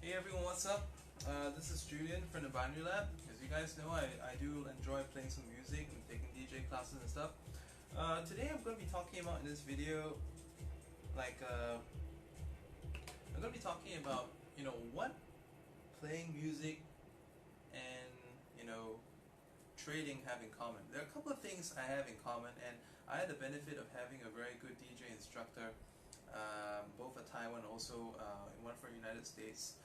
Hey everyone, what's up? This is Julian from the Binary Lab. As you guys know, I do enjoy playing some music and taking DJ classes and stuff. Today I'm going to be talking about in this video, I'm going to be talking about, what playing music and, trading have in common. There are a couple of things I have in common, and I had the benefit of having a very good DJ instructor, both at Taiwan and also one from the United States.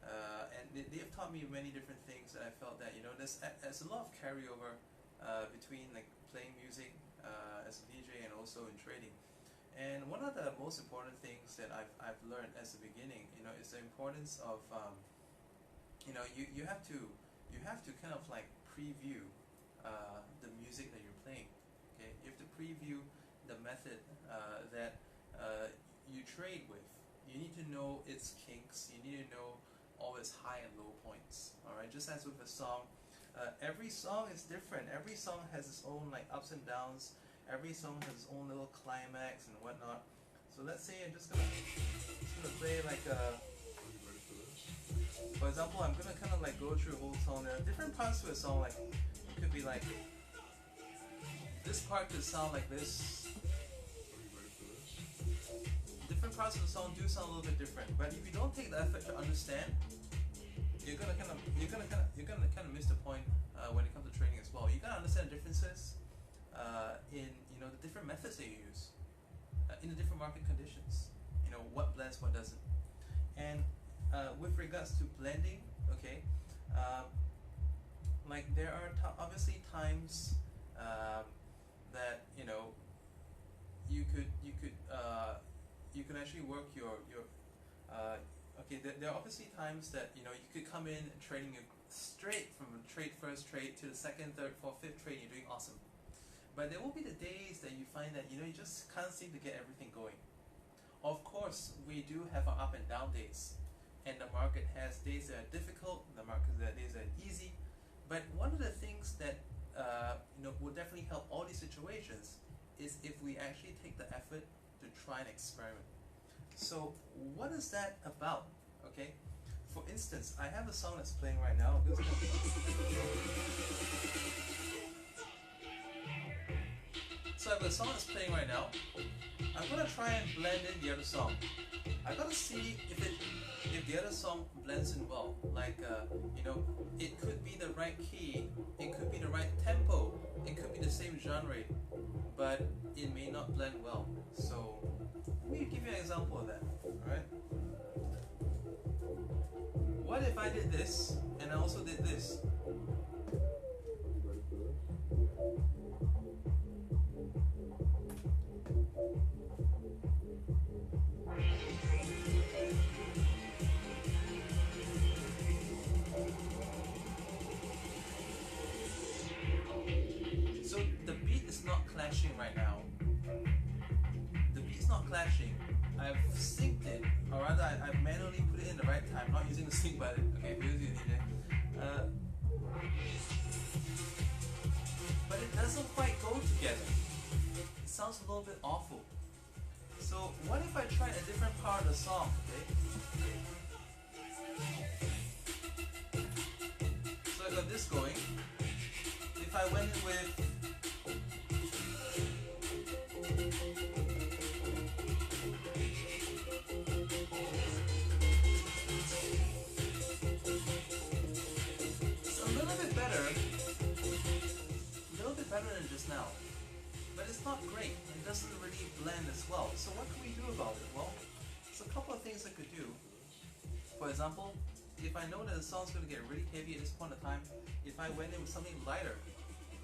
And they have taught me many different things, and I felt that there's a lot of carryover between like playing music as a DJ and also in trading. And one of the most important things that I've learned as a beginning, is the importance of you have to kind of like preview the music that you're playing. Okay, you have to preview the method that you trade with. You need to know its kinks. You need to know all its high and low points. Alright, just as with a song, every song is different. Every song has its own like ups and downs. Every song has its own little climax and whatnot. So let's say I'm just gonna play like for example, I'm gonna kind of like go through a whole song. There are different parts to a song. Like it could be like this part could sound like this. Different parts of the song do sound a little bit different, but if you don't take the effort to understand, you're gonna kind of miss the point when it comes to trading as well. You gotta understand the differences in the different methods that you use in the different market conditions. What blends, what doesn't. And with regards to blending, okay, like there are obviously times that you can actually work your okay, there are obviously times that you could come in trading straight from first trade to the second, third, fourth, fifth trade, you're doing awesome. But there will be the days that you find that you just can't seem to get everything going. Of course, we do have our up and down days, and the market has days that are difficult, the market has days that are easy. But one of the things that will definitely help all these situations is if we actually take the effort to try and experiment. So what is that about? Okay, for instance, I have a song that's playing right now. So I have a song that's playing right now. I'm gonna try and blend in the other song. I gotta see if the other song blends in well. Like it could be the right key, it could be the right tempo, it could be the same genre, but it may not blend well. So let me give you an example of that. Alright? What if I did this and I also did this? So the beat is not clashing right now. The beat's not clashing. I've synced it, or rather I've manually put it in the right time, not using the sync button. Okay, here's the DJ. But it doesn't quite go together. It sounds a little bit awful. So what if I tried a different part of the song, okay? So I got this going. If I went in with better than just now, but it's not great. It doesn't really blend as well. So what can we do about it? Well, there's a couple of things I could do. For example, if I know that the song's going to get really heavy at this point in time, if I went in with something lighter,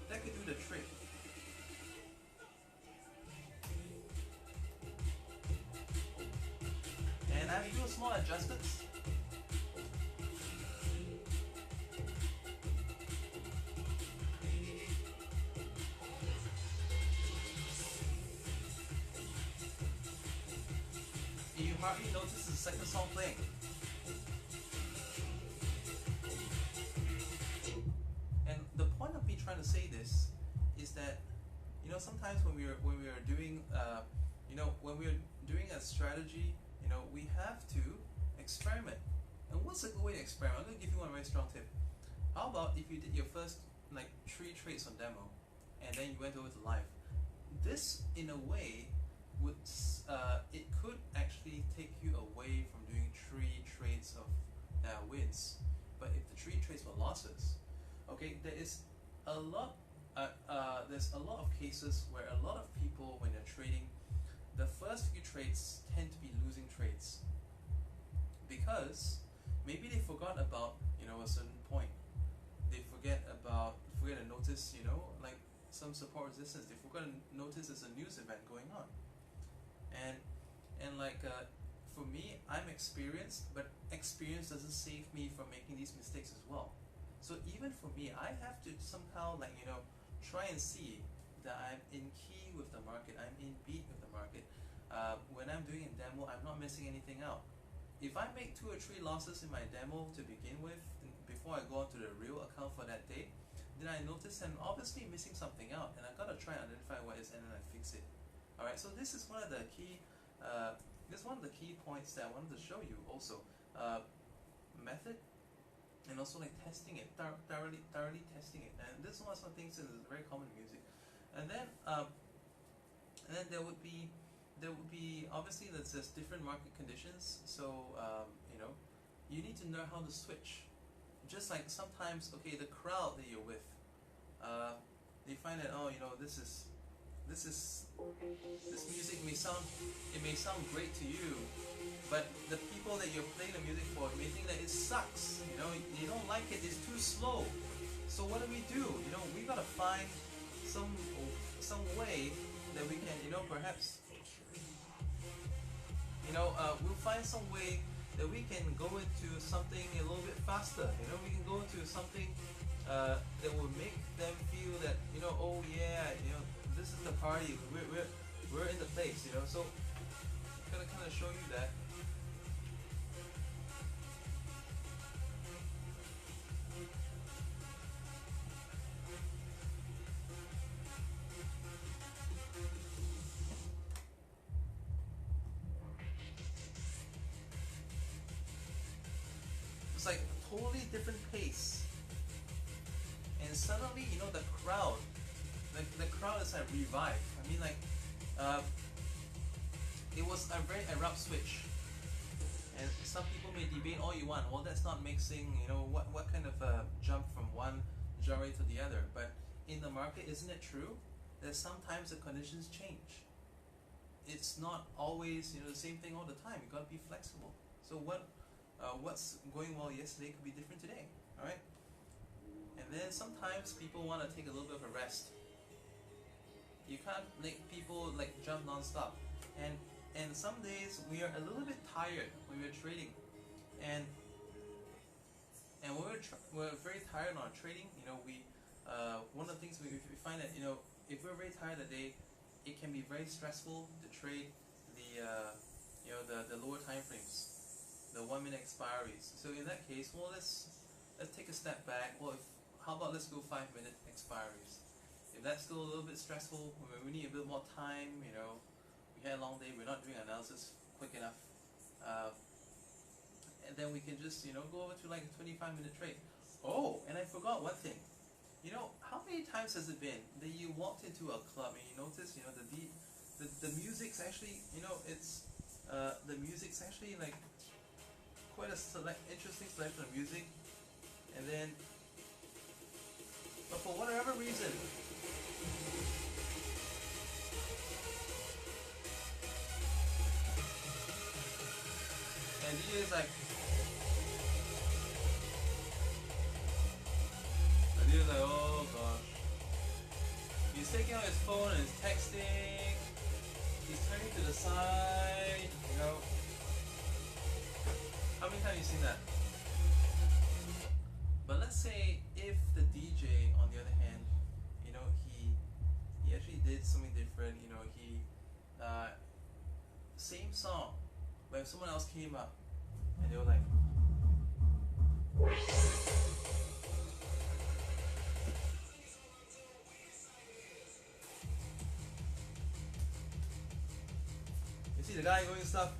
that could do the trick. And I have to do small adjustments. You hardly notice the second song playing. And the point of me trying to say this is that sometimes when we are doing when we're doing a strategy, we have to experiment. And what's a good way to experiment? I'm going to give you one very strong tip. How about if you did your first like 3 trades on demo, and then you went over to live? This, in a way, would it could actually take you away from doing 3 trades of wins. But if the 3 trades were losses, okay, there's a lot of cases where a lot of people, when they're trading, the first few trades tend to be losing trades because maybe they forgot about a certain point. They forget to notice like some support resistance. They forgot to notice there's a news event going on. And like for me, I'm experienced, but experience doesn't save me from making these mistakes as well. So even for me, I have to somehow try and see that I'm in key with the market, I'm in beat with the market. When I'm doing a demo, I'm not missing anything out. If I make 2 or 3 losses in my demo to begin with, before I go on to the real account for that day, then I notice I'm obviously missing something out, and I've got to try and identify what it is, and then I fix it. Alright, so this is one of the key points that I wanted to show you also. Method, and also like testing it, thoroughly testing it. And this is one of some things that is very common in music. And then there would be obviously there's different market conditions, so you need to know how to switch. Just like sometimes, okay, the crowd that you're with, they find that this music may sound great to you, but the people that you're playing the music for may think that it sucks. They don't like it. It's too slow. So what do? We gotta find some way that we can perhaps we'll find some way that we can go into something a little bit faster. We can go into something that will make them feel that oh yeah, this is the party. We're in the place. So I'm gonna kind of show you that. It's like a totally different pace, and suddenly the crowd is like revived. I mean, it was a very abrupt switch, and some people may debate all you want. Well, that's not mixing. What kind of jump from one genre to the other? But in the market, isn't it true that sometimes the conditions change? It's not always the same thing all the time. You got to be flexible. So what's going well yesterday could be different today. All right. And then sometimes people want to take a little bit of a rest. You can't make people jump non-stop. And some days we are a little bit tired when we're trading, and when we're very tired on trading. We one of the things we find that if we're very tired that day, it can be very stressful to trade the lower time frames, the 1 minute expiries. So in that case, well, let's take a step back. Well, how about let's go 5 minute expiries? If that's still a little bit stressful, we need a bit more time. We had a long day. We're not doing analysis quick enough, and then we can just go over to like a 25-minute trade. Oh, and I forgot one thing. How many times has it been that you walked into a club and you notice the music's actually it's the music's actually like quite a interesting selection of music, and then but for whatever reason and DJ is like oh gosh, he's taking out his phone and he's texting, he's turning to the side, how many times have you seen that? But let's say if the DJ on the other hand, he actually did something different, he same song, but if someone else came up and they were like you see the guy going stuff.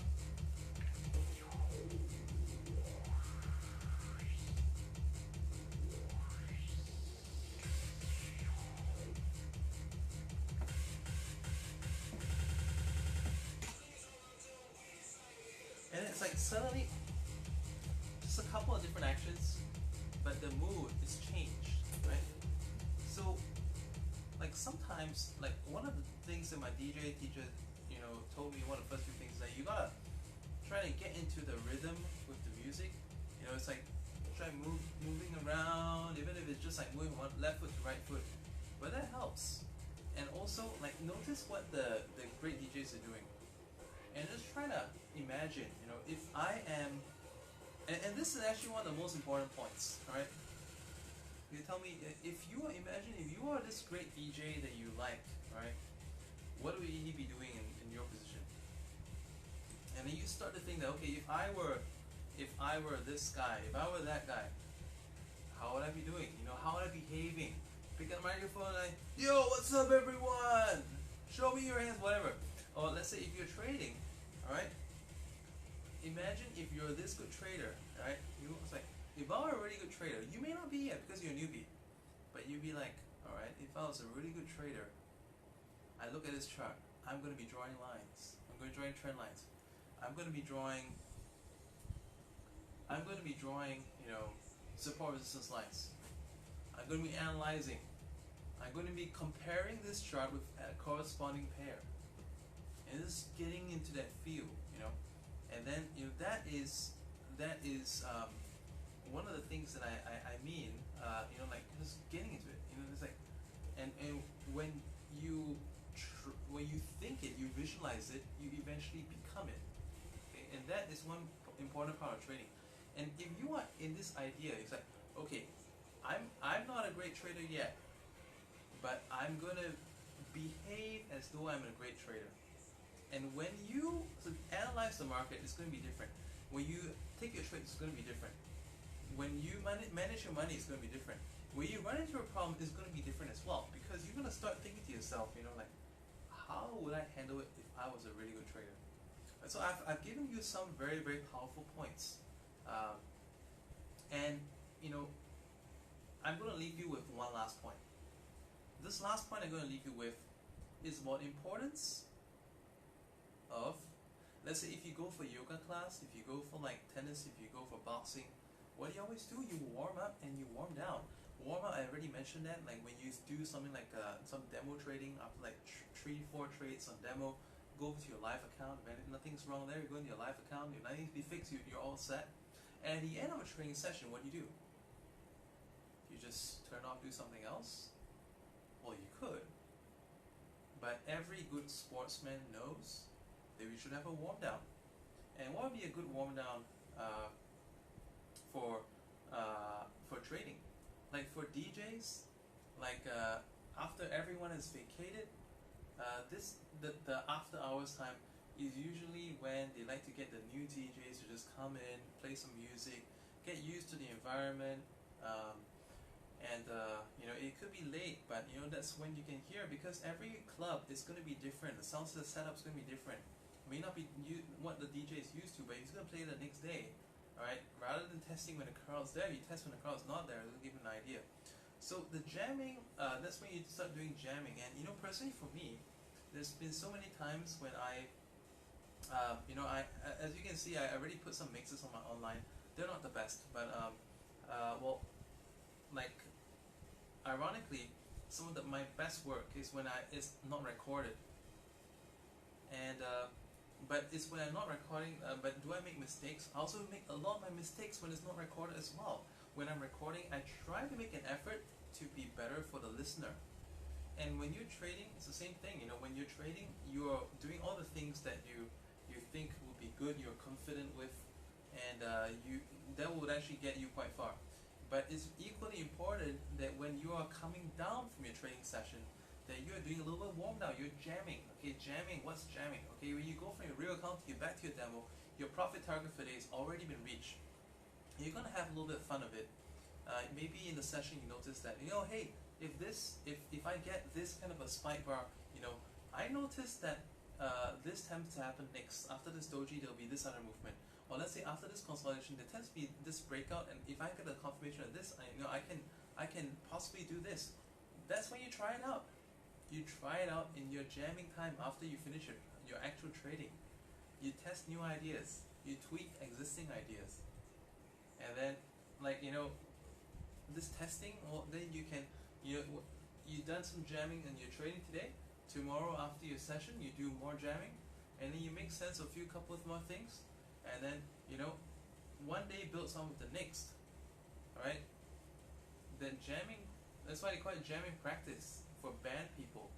And it's like suddenly, just a couple of different actions, but the mood is changed, right? So, like sometimes, like one of the things that my DJ teacher, told me, one of the first few things, is that you gotta try to get into the rhythm with the music. It's like try moving around, even if it's just like moving one left foot to right foot, but that helps. And also, like, notice what the great DJs are doing, and just try to imagine, if I am, and this is actually one of the most important points. All right, you tell me, if you are this great DJ that you like, right? What would he be doing in your position? And then you start to think that, okay, if I were this guy, if I were that guy, how would I be doing? How would I be behaving? Pick up the microphone, like, yo, what's up, everyone? Show me your hands, whatever. Or let's say if you're trading, all right. Imagine if you're this good trader, right? It's like, if I were a really good trader, you may not be yet because you're a newbie, but you'd be like, all right, if I was a really good trader, I look at this chart, I'm going to be drawing lines. I'm going to be drawing trend lines. I'm going to be drawing, support resistance lines. I'm going to be analyzing. I'm going to be comparing this chart with a corresponding pair. And just getting into that feel, And then, that is one of the things that I mean, like just getting into it. It's like, and when you think it, you visualize it, you eventually become it. Okay? And that is one important part of trading. And if you are in this idea, it's like, okay, I'm not a great trader yet, but I'm gonna behave as though I'm a great trader. And when you analyze the market, it's going to be different. When you take your trades, it's going to be different. When you manage your money, it's going to be different. When you run into a problem, it's going to be different as well. Because you're going to start thinking to yourself, like, how would I handle it if I was a really good trader? And so I've given you some very, very powerful points. And, I'm going to leave you with one last point. This last point I'm going to leave you with is about importance of, let's say if you go for yoga class, if you go for like tennis, if you go for boxing, what do you always do? You warm up and you warm down. Warm up, I already mentioned that, like when you do something like some demo trading, after like 3-4 trades on demo, go over to your live account. If nothing's wrong there, you go into your live account, if nothing needs to be fixed, you're all set. And at the end of a training session, what do? You just turn off, do something else? Well, you could. But every good sportsman knows that we should have a warm down. And what would be a good warm down for trading? Like for DJs, like after everyone has vacated, the after hours time is usually when they like to get the new DJs to just come in, play some music, get used to the environment, and it could be late, but that's when you can hear, because every club is going to be different. The sound setup is going to be different. May not be what the DJ is used to, but he's going to play the next day. Alright, rather than testing when the crowd's there, you test when the crowd's not there. It'll give you an idea. So the jamming, that's when you start doing jamming. And personally for me, there's been so many times when I as you can see, I already put some mixes on my online. They're not the best, but ironically, some of my best work is when it's not recorded. And but it's when I'm not recording, but do I make mistakes? I also make a lot of my mistakes when it's not recorded as well. When I'm recording, I try to make an effort to be better for the listener. And when you're trading, it's the same thing. When you're trading, you're doing all the things that you think will be good, you're confident with, and that would actually get you quite far. But it's equally important that when you are coming down from your trading session, that you're doing a little bit of warm down, you're jamming. Okay, jamming, what's jamming? Okay, when you go from your real account to get back to your demo, your profit target for the day has already been reached. You're gonna have a little bit of fun of it. Maybe in the session you notice that, hey, if I get this kind of a spike bar, I noticed that this tends to happen next. After this doji, there'll be this other movement. Or let's say after this consolidation, there tends to be this breakout, and if I get a confirmation of this, I can possibly do this. That's when you try it out. You try it out in your jamming time after you finish your actual trading. You test new ideas. you tweak existing ideas. And then, like, this testing, well, then you done some jamming in your training today. Tomorrow after your session, you do more jamming, and then you make sense of a couple of more things, and then one day builds on with the next. All right. Then jamming. That's why they call it jamming practice for band people.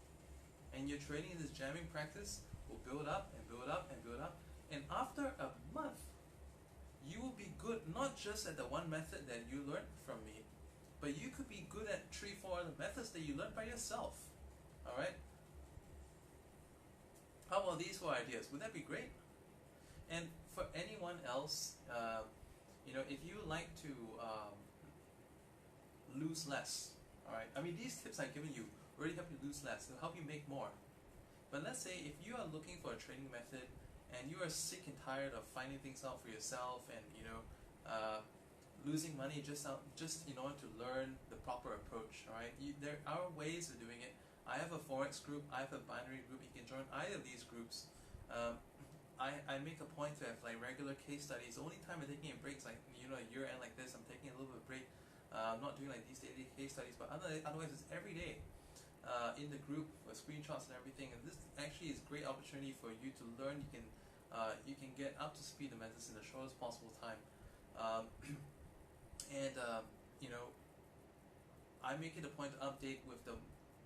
And your training in this jamming practice will build up and build up and build up. And after a month, you will be good not just at the one method that you learned from me, but you could be good at 3-4 other methods that you learned by yourself. Alright? How about these 4 ideas? Would that be great? And for anyone else, if you like to lose less, alright? I mean, these tips I've given you already help you lose less. They'll help you make more. But let's say if you are looking for a training method and you are sick and tired of finding things out for yourself and losing money just in order to learn the proper approach, all right? There are ways of doing it. I have a forex group, I have a binary group. You can join either of these groups. I make a point to have like regular case studies. The only time I'm taking a break is like a year end like this. I'm taking a little bit of break. I'm not doing like these daily case studies, but otherwise it's every day in the group with screenshots and everything. And this actually is a great opportunity for you to learn. You can get up to speed the methods in the shortest possible time. I make it a point to update with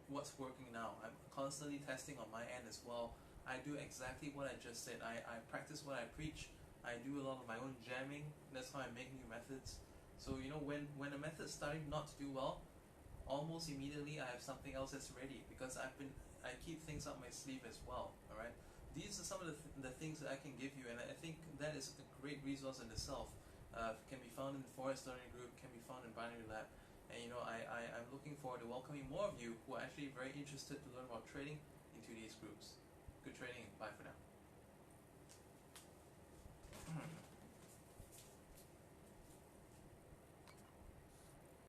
what's working now. I'm constantly testing on my end as well. I do exactly what I just said. I practice what I preach. I do a lot of my own jamming. That's how I make new methods. So when a method's starting not to do well, almost immediately I have something else that's ready, because I keep things up my sleeve as well. All right. These are some of the things that I can give you, and I think that is a great resource in itself. Can be found in the Forest Learning Group, can be found in Binary Lab, and I'm looking forward to welcoming more of you who are actually very interested to learn about trading into these groups.